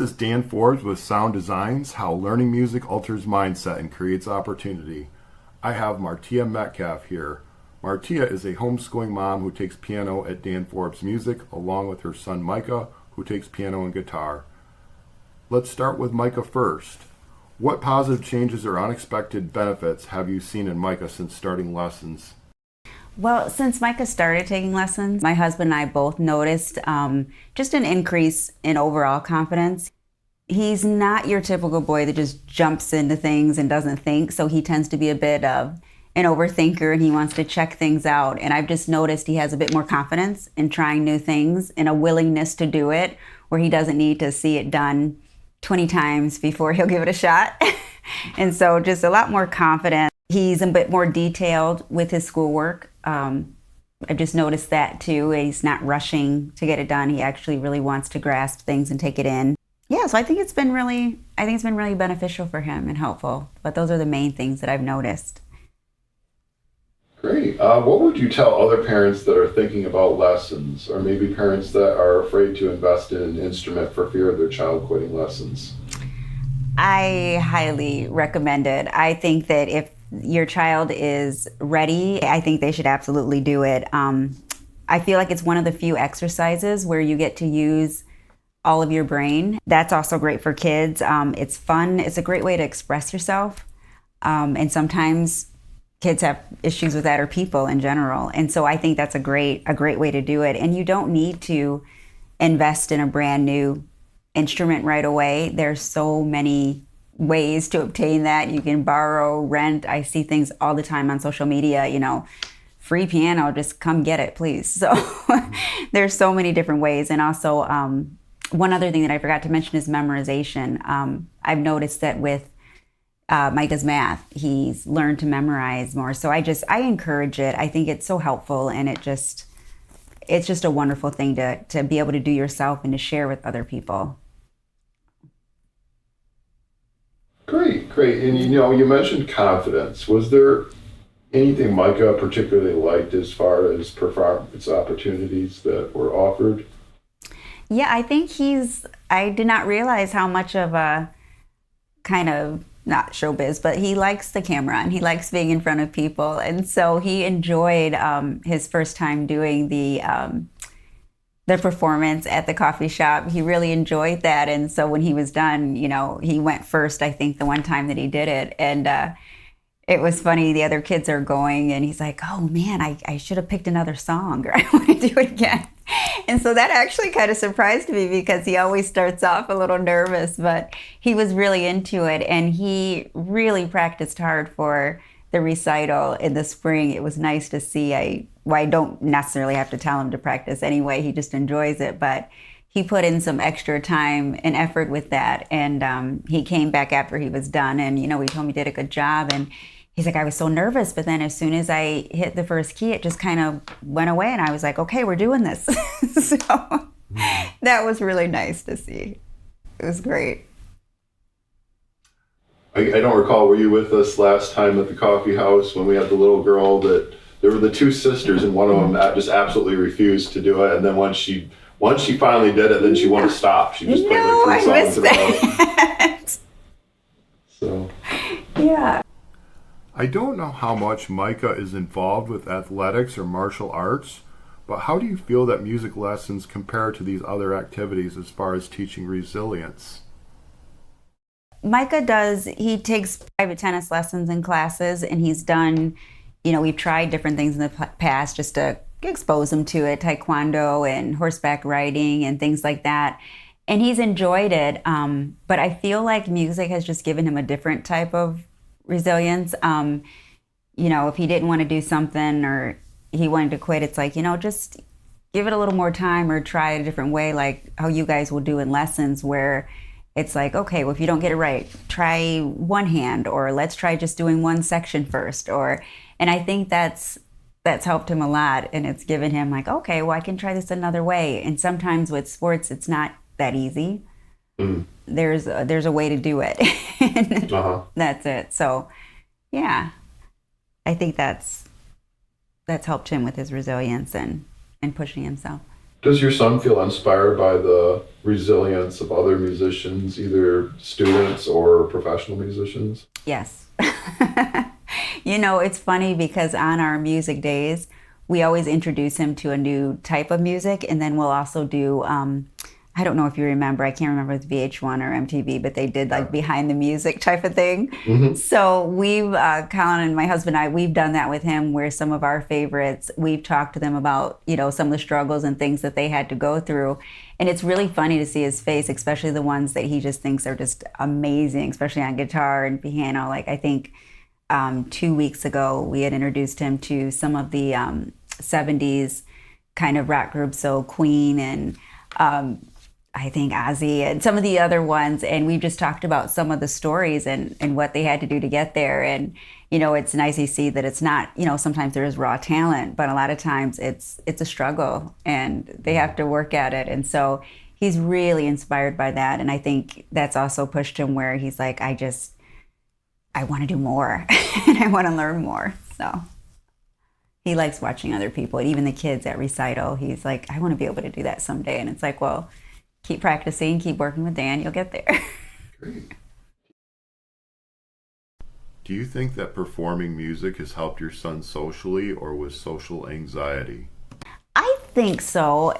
is Dan Forbes with Sound Designs, How Learning Music Alters Mindset and Creates Opportunity. I have Martia Metcalf here. Martia is a homeschooling mom who takes piano at Dan Forbes Music, along with her son Micah, who takes piano and guitar. Let's start with Micah first. What positive changes or unexpected benefits have you seen in Micah since starting lessons? Well, since Micah started taking lessons, my husband and I both noticed just an increase in overall confidence. He's not your typical boy that just jumps into things and doesn't think, so he tends to be a bit of an overthinker and he wants to check things out. And I've just noticed he has a bit more confidence in trying new things and a willingness to do it where he doesn't need to see it done 20 times before he'll give it a shot. And so just a lot more confident. He's a bit more detailed with his schoolwork. I've just noticed that too. He's not rushing to get it done. He actually really wants to grasp things and take it in. Yeah, so I think it's been really beneficial for him and helpful. But those are the main things that I've noticed. Great. What would you tell other parents that are thinking about lessons, or maybe parents that are afraid to invest in an instrument for fear of their child quitting lessons? I highly recommend it. I think that if your child is ready, I think they should absolutely do it. I feel like it's one of the few exercises where you get to use all of your brain. That's also great for kids. It's fun. It's a great way to express yourself. And sometimes kids have issues with that, or people in general. And so I think that's a great way to do it. And you don't need to invest in a brand new instrument right away. There's so many ways to obtain that. You can borrow, rent. I see things all the time on social media, free piano, just come get it, please. So there's so many different ways. And also, one other thing that I forgot to mention is memorization. I've noticed that with Micah's math, he's learned to memorize more. So I encourage it. I think it's so helpful, and it's just a wonderful thing to be able to do yourself and to share with other people. Great. And you mentioned confidence. Was there anything Micah particularly liked as far as performance opportunities that were offered? Yeah, I think I did not realize how much of a kind of, not showbiz, but he likes the camera and he likes being in front of people. And so he enjoyed his first time doing the performance at the coffee shop. He really enjoyed that. And so when he was done, he went first, I think, the one time that he did it. And it was funny. The other kids are going and he's like, oh man, I should have picked another song, or I want to do it again. And so that actually kind of surprised me because he always starts off a little nervous, but he was really into it. And he really practiced hard for the recital in the spring. It was nice to see. I don't necessarily have to tell him to practice anyway. He just enjoys it. But he put in some extra time and effort with that. And he came back after he was done. And, he told me he did a good job. And he's like, I was so nervous. But then as soon as I hit the first key, it just kind of went away. And I was like, okay, we're doing this. So that was really nice to see. It was great. I don't recall, were you with us last time at the coffee house when we had the little girl that there were the two sisters and one of them just absolutely refused to do it, and then once she finally did it, then she wouldn't stop. She just played like 3 songs in a row. So yeah. I don't know how much Micah is involved with athletics or martial arts, but how do you feel that music lessons compare to these other activities as far as teaching resilience? Micah he takes private tennis lessons and classes, and he's done, we've tried different things in the past just to expose him to it, taekwondo and horseback riding and things like that. And he's enjoyed it. But I feel like music has just given him a different type of resilience. If he didn't want to do something or he wanted to quit, it's like, just give it a little more time or try it a different way, like how you guys will do in lessons where it's like, okay, well, if you don't get it right, try one hand, or let's try just doing one section first. And I think that's helped him a lot. And it's given him like, okay, well, I can try this another way. And sometimes with sports, it's not that easy. Mm. There's a way to do it. That's it. So, yeah, I think that's helped him with his resilience and pushing himself. Does your son feel inspired by the resilience of other musicians, either students or professional musicians? Yes. It's funny because on our music days, we always introduce him to a new type of music, and then we'll also do, I don't know if you remember, I can't remember if it's VH1 or MTV, but they did like behind the music type of thing. Mm-hmm. So we've, Colin and my husband and I, we've done that with him, where some of our favorites, we've talked to them about, some of the struggles and things that they had to go through. And it's really funny to see his face, especially the ones that he just thinks are just amazing, especially on guitar and piano. Like I think 2 weeks ago, we had introduced him to some of the 70s kind of rock groups, so Queen and I think Ozzy and some of the other ones. And we just talked about some of the stories and what they had to do to get there. And, it's nice to see that it's not, sometimes there is raw talent, but a lot of times it's a struggle and they have to work at it. And so he's really inspired by that. And I think that's also pushed him where he's like, I want to do more and I want to learn more. So he likes watching other people, and even the kids at recital. He's like, I want to be able to do that someday. And it's like, well, keep practicing, keep working with Dan, you'll get there. Great. Do you think that performing music has helped your son socially or with social anxiety? I think so.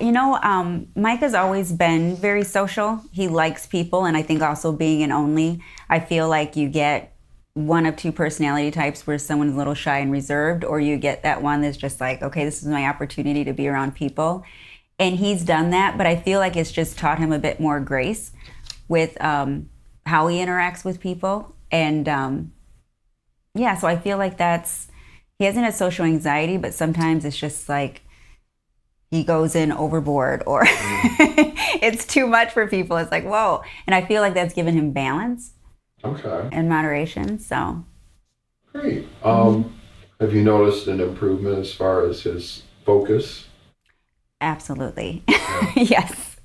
Micah's always been very social. He likes people, and I think also being an only, I feel like you get one of two personality types where someone's a little shy and reserved, or you get that one that's just like, okay, this is my opportunity to be around people. And he's done that, but I feel like it's just taught him a bit more grace with how he interacts with people. And so I feel like he hasn't had social anxiety, but sometimes it's just like he goes in overboard or it's too much for people. It's like, whoa. And I feel like that's given him balance. Okay. And moderation, so. Great. Have you noticed an improvement as far as his focus? Absolutely. Yeah. Yes.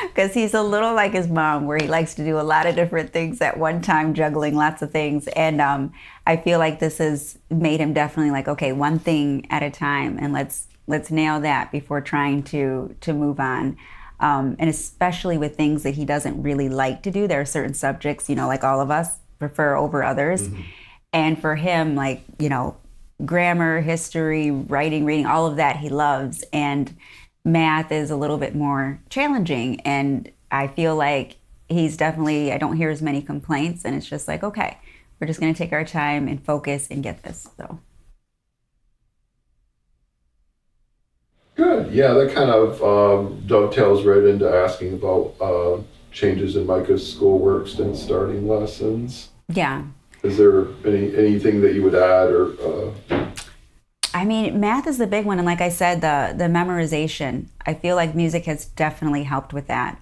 Because he's a little like his mom, where he likes to do a lot of different things at one time, juggling lots of things. And I feel like this has made him definitely like, okay, one thing at a time, and let's nail that before trying to move on. And especially with things that he doesn't really like to do. There are certain subjects, like all of us prefer over others. Mm-hmm. And for him, like, grammar, history, writing, reading, all of that he loves. And math is a little bit more challenging. And I feel like he's definitely, I don't hear as many complaints. And it's just like, okay, we're just going to take our time and focus and get this. So. Good. Yeah, that kind of dovetails right into asking about changes in Micah's schoolwork since starting lessons. Yeah. Is there anything that you would add or? I mean, math is the big one, and like I said, the memorization. I feel like music has definitely helped with that.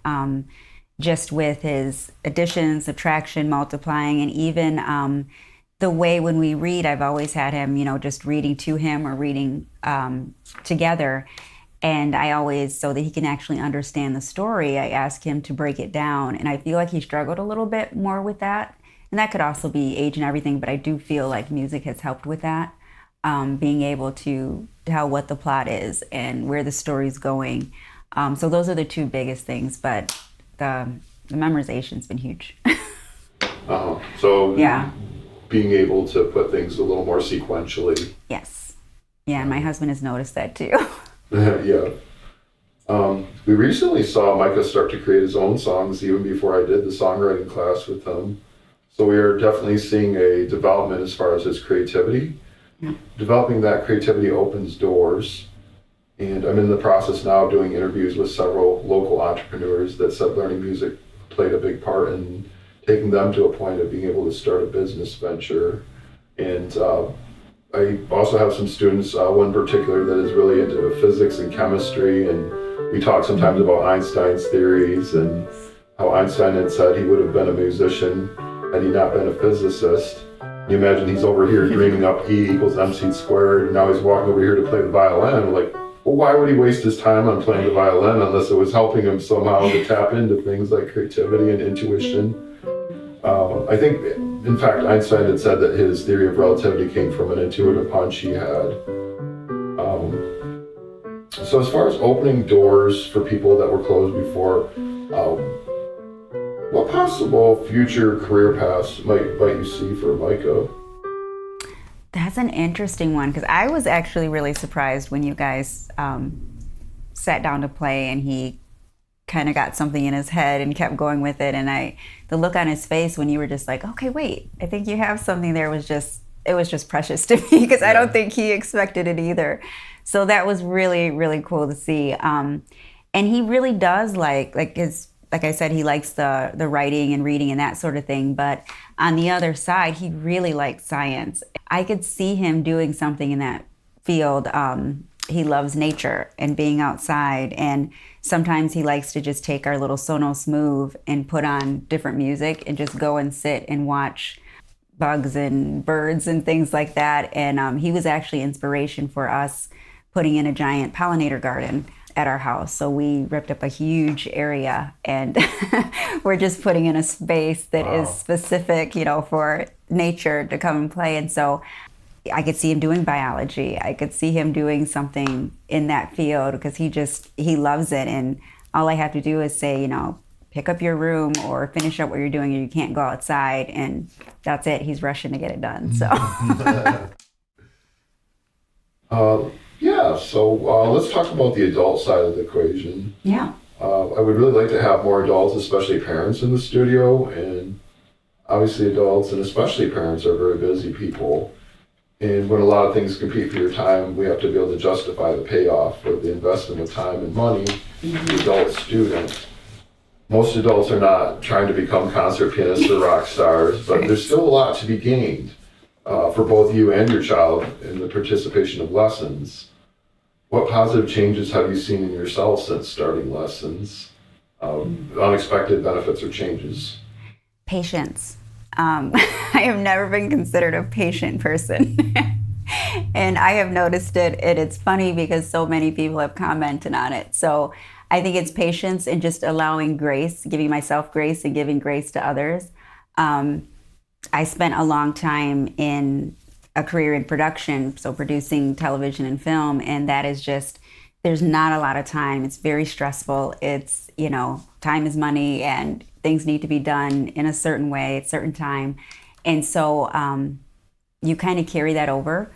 Just with his addition, subtraction, multiplying, and even the way when we read, I've always had him, just reading to him or reading together. And I always, so that he can actually understand the story, I ask him to break it down. And I feel like he struggled a little bit more with that. And that could also be age and everything, but I do feel like music has helped with that. Being able to tell what the plot is and where the story's going. So those are the two biggest things, but the memorization's been huge. So yeah, being able to put things a little more sequentially. Yes. Yeah, and my husband has noticed that too. Yeah. We recently saw Micah start to create his own songs even before I did the songwriting class with him. So we are definitely seeing a development as far as his creativity. Yeah. Developing that creativity opens doors. And I'm in the process now of doing interviews with several local entrepreneurs that said learning music played a big part in taking them to a point of being able to start a business venture. And I also have some students, one in particular that is really into physics and chemistry, and we talk sometimes about Einstein's theories and how Einstein had said he would have been a musician had he not been a physicist. You imagine he's over here dreaming up E equals MC squared, and now he's walking over here to play the violin. We're like, well, why would he waste his time on playing the violin unless it was helping him somehow to tap into things like creativity and intuition? I think, in fact, Einstein had said that his theory of relativity came from an intuitive hunch he had. So as far as opening doors for people that were closed before, what possible future career paths might you see for Micah? That's an interesting one, because I was actually really surprised when you guys sat down to play and he kind of got something in his head and kept going with it. And the look on his face when you were just like, okay, wait, I think you have something there, was just precious to me, because I don't think he expected it either. So that was really, really cool to see. And he really does like I said, he likes the writing and reading and that sort of thing. But on the other side, he really likes science. I could see him doing something in that field. He loves nature and being outside. And sometimes he likes to just take our little Sonos Move and put on different music and just go and sit and watch bugs and birds and things like that. And he was actually inspiration for us putting in a giant pollinator garden at our house. So we ripped up a huge area and we're just putting in a space that is specific, for nature to come and play. And so I could see him doing biology. I could see him doing something in that field, because he loves it. And all I have to do is say, pick up your room or finish up what you're doing, and you can't go outside. And that's it. He's rushing to get it done. So. So let's talk about the adult side of the equation. Yeah. I would really like to have more adults, especially parents, in the studio. And obviously adults and especially parents are very busy people. And when a lot of things compete for your time, we have to be able to justify the payoff for the investment of time and money for the adult student. Most adults are not trying to become concert pianists or rock stars, but there's still a lot to be gained for both you and your child in the participation of lessons. What positive changes have you seen in yourself since starting lessons? Unexpected benefits or changes? Patience. I have never been considered a patient person. And I have noticed it, and it's funny because so many people have commented on it. So I think it's patience and just allowing grace, giving myself grace and giving grace to others. I spent a long time in a career in production, so producing television and film, and that is just, there's not a lot of time. It's very stressful. It's, time is money, and things need to be done in a certain way at a certain time. And so you kind of carry that over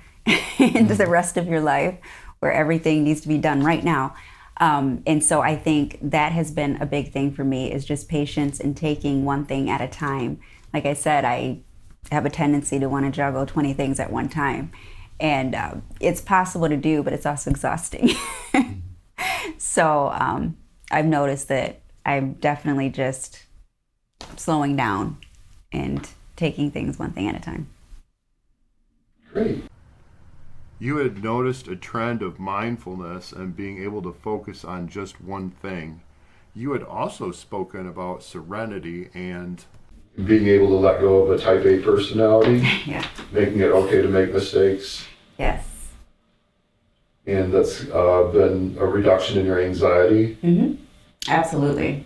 into the rest of your life, where everything needs to be done right now. And so I think that has been a big thing for me, is just patience and taking one thing at a time. Like I said, I have a tendency to want to juggle 20 things at one time. And it's possible to do, but it's also exhausting. So I've noticed that I'm definitely just slowing down and taking things one thing at a time. Great. You had noticed a trend of mindfulness and being able to focus on just one thing. You had also spoken about serenity and being able to let go of a type A personality, making it okay to make mistakes. Yes. And that's been a reduction in your anxiety. Mm-hmm. Absolutely.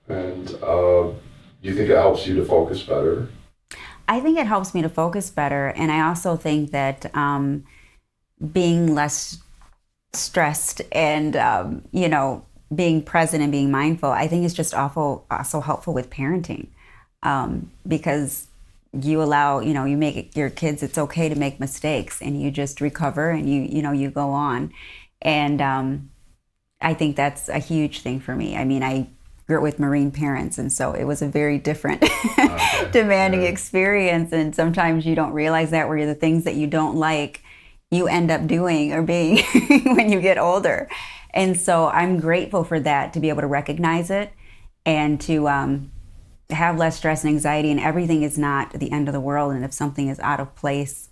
And do you think it helps you to focus better? I think it helps me to focus better. And I also think that being less stressed and, being present and being mindful, I think is just also helpful with parenting, because you allow, you make your kids, it's okay to make mistakes, and you just recover and you go on. And I think that's a huge thing for me. I mean, I grew up with Marine parents, and so it was a very different demanding experience. And sometimes you don't realize that, where the things that you don't like, you end up doing or being when you get older. And so I'm grateful for that, to be able to recognize it and to have less stress and anxiety, and everything is not the end of the world. And if something is out of place,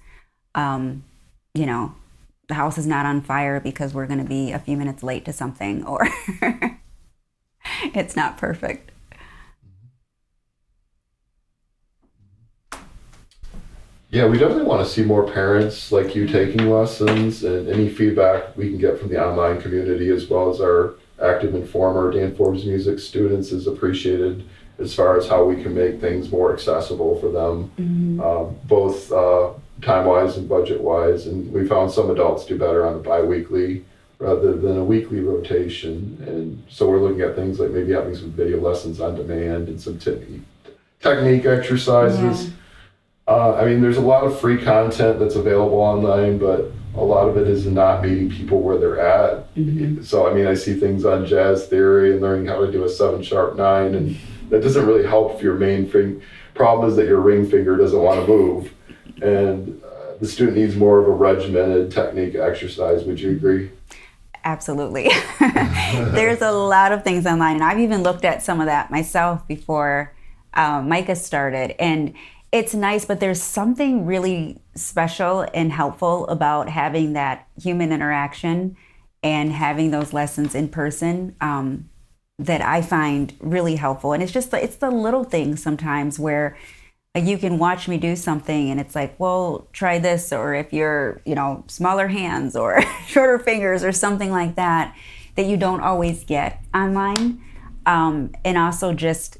the house is not on fire because we're going to be a few minutes late to something, or it's not perfect. Yeah, we definitely want to see more parents like you taking lessons, and any feedback we can get from the online community, as well as our active and former Dan Forbes music students, is appreciated, as far as how we can make things more accessible for them, both time-wise and budget-wise, and we found some adults do better on a bi-weekly rather than a weekly rotation. And so we're looking at things like maybe having some video lessons on demand and some technique exercises. I mean, there's a lot of free content that's available online, but a lot of it is not meeting people where they're at. So, I mean, I see things on jazz theory and learning how to do a 7#9, and that doesn't really help if your main problem is that your ring finger doesn't want to move. And the student needs more of a regimented technique exercise. Would you agree? Absolutely. There's a lot of things online, and I've even looked at some of that myself before Micah started. And it's nice, but there's something really special and helpful about having that human interaction and having those lessons in person that I find really helpful. And it's the little things sometimes where you can watch me do something and it's like, well, try this, or if you're, smaller hands or shorter fingers or something like that, that you don't always get online. And also just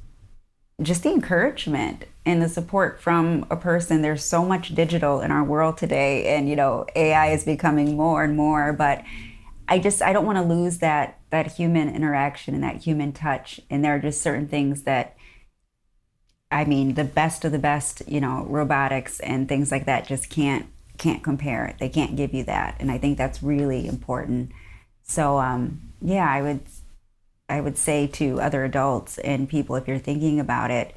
the encouragement and the support from a person. There's so much digital in our world today, and AI is becoming more and more, but I don't want to lose that human interaction and that human touch. And there are just certain things that, I mean, the best of the best, robotics and things like that just can't compare. They can't give you that. And I think that's really important. So I would say to other adults and people, if you're thinking about it,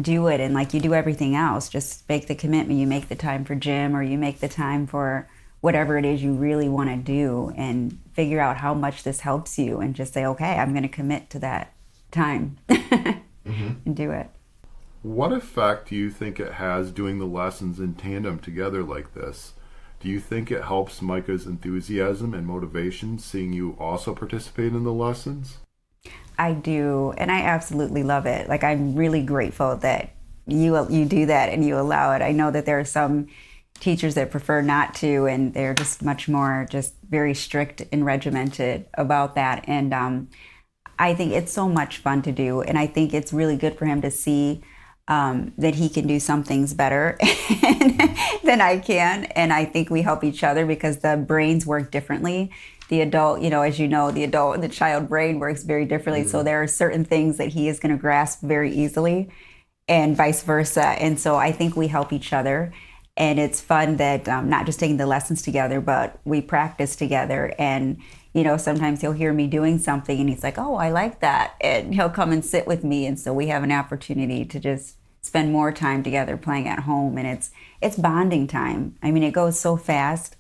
do it. And like you do everything else, just make the commitment. You make the time for gym, or you make the time for whatever it is you really want to do, and figure out how much this helps you, and just say, okay, I'm going to commit to that time and do it. What effect do you think it has doing the lessons in tandem together like this? Do you think it helps Micah's enthusiasm and motivation seeing you also participate in the lessons? I do, and I absolutely love it. Like, I'm really grateful that you do that and you allow it. I know that there are some teachers that prefer not to, and they're just much more just very strict and regimented about that. And I think it's so much fun to do, and I think it's really good for him to see that he can do some things better than I can. And I think we help each other because the brains work differently. The adult, as you know, the adult and the child brain works very differently. So there are certain things that he is going to grasp very easily, and vice versa. And so I think we help each other. And it's fun that not just taking the lessons together, but we practice together. And, sometimes he'll hear me doing something and he's like, oh, I like that. And he'll come and sit with me. And so we have an opportunity to just spend more time together playing at home. And it's bonding time. I mean, it goes so fast.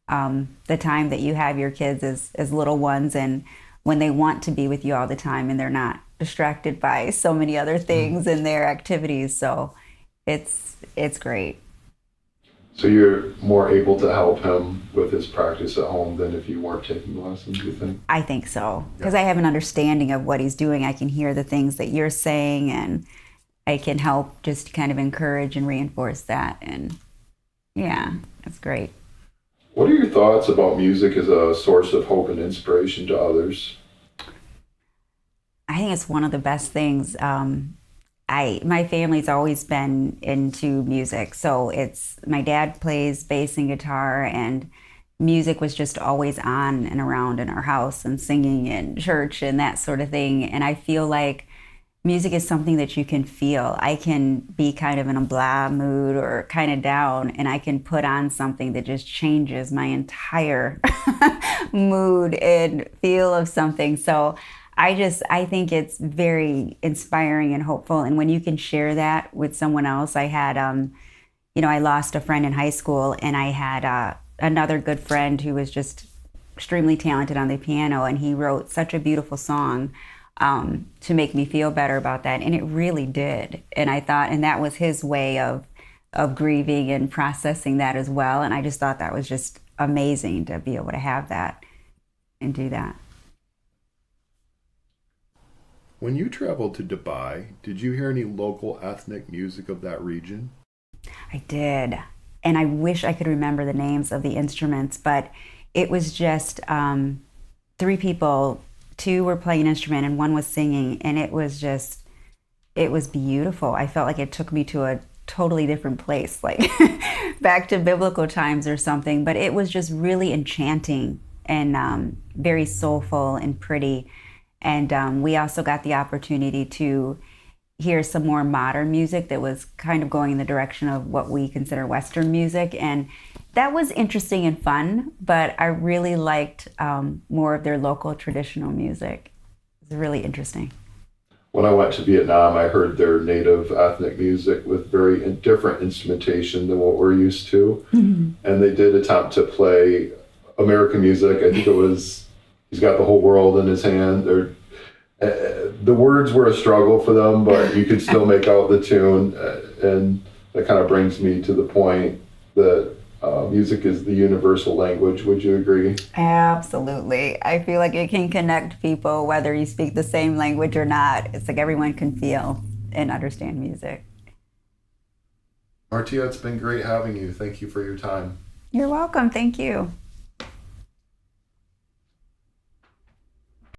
The time that you have your kids as little ones, and when they want to be with you all the time and they're not distracted by so many other things and their activities. So it's great. So you're more able to help him with his practice at home than if you weren't taking lessons, you think? I think so, because I have an understanding of what he's doing. I can hear the things that you're saying, and I can help just kind of encourage and reinforce that. And yeah, that's great. What are your thoughts about music as a source of hope and inspiration to others? I think it's one of the best things. My family's always been into music. So my dad plays bass and guitar, and music was just always on and around in our house, and singing in church and that sort of thing. And I feel like music is something that you can feel. I can be kind of in a blah mood or kind of down, and I can put on something that just changes my entire mood and feel of something. So I think it's very inspiring and hopeful. And when you can share that with someone else, I had, I lost a friend in high school, and I had another good friend who was just extremely talented on the piano, and he wrote such a beautiful song to make me feel better about that. And it really did. And I thought, and that was his way of grieving and processing that as well. And I just thought that was just amazing to be able to have that and do that. When you traveled to Dubai, did you hear any local ethnic music of that region? I did. And I wish I could remember the names of the instruments, but it was just 3 people. 2 were playing an instrument and 1 was singing, and it was beautiful. I felt like it took me to totally different place, like back to biblical times or something. But it was just really enchanting and very soulful and pretty. And we also got the opportunity to hear some more modern music that was kind of going in the direction of what we consider Western music. And that was interesting and fun, but I really liked more of their local traditional music. It was really interesting. When I went to Vietnam, I heard their native ethnic music with very different instrumentation than what we're used to. Mm-hmm. And they did attempt to play American music. I think it was, he's got the whole world in his hand. The words were a struggle for them, but you could still make out the tune. And that kind of brings me to the point that music is the universal language. Would you agree? Absolutely. I feel like it can connect people whether you speak the same language or not. It's like everyone can feel and understand music. Martia, it's been great having you. Thank you for your time. You're welcome. Thank you.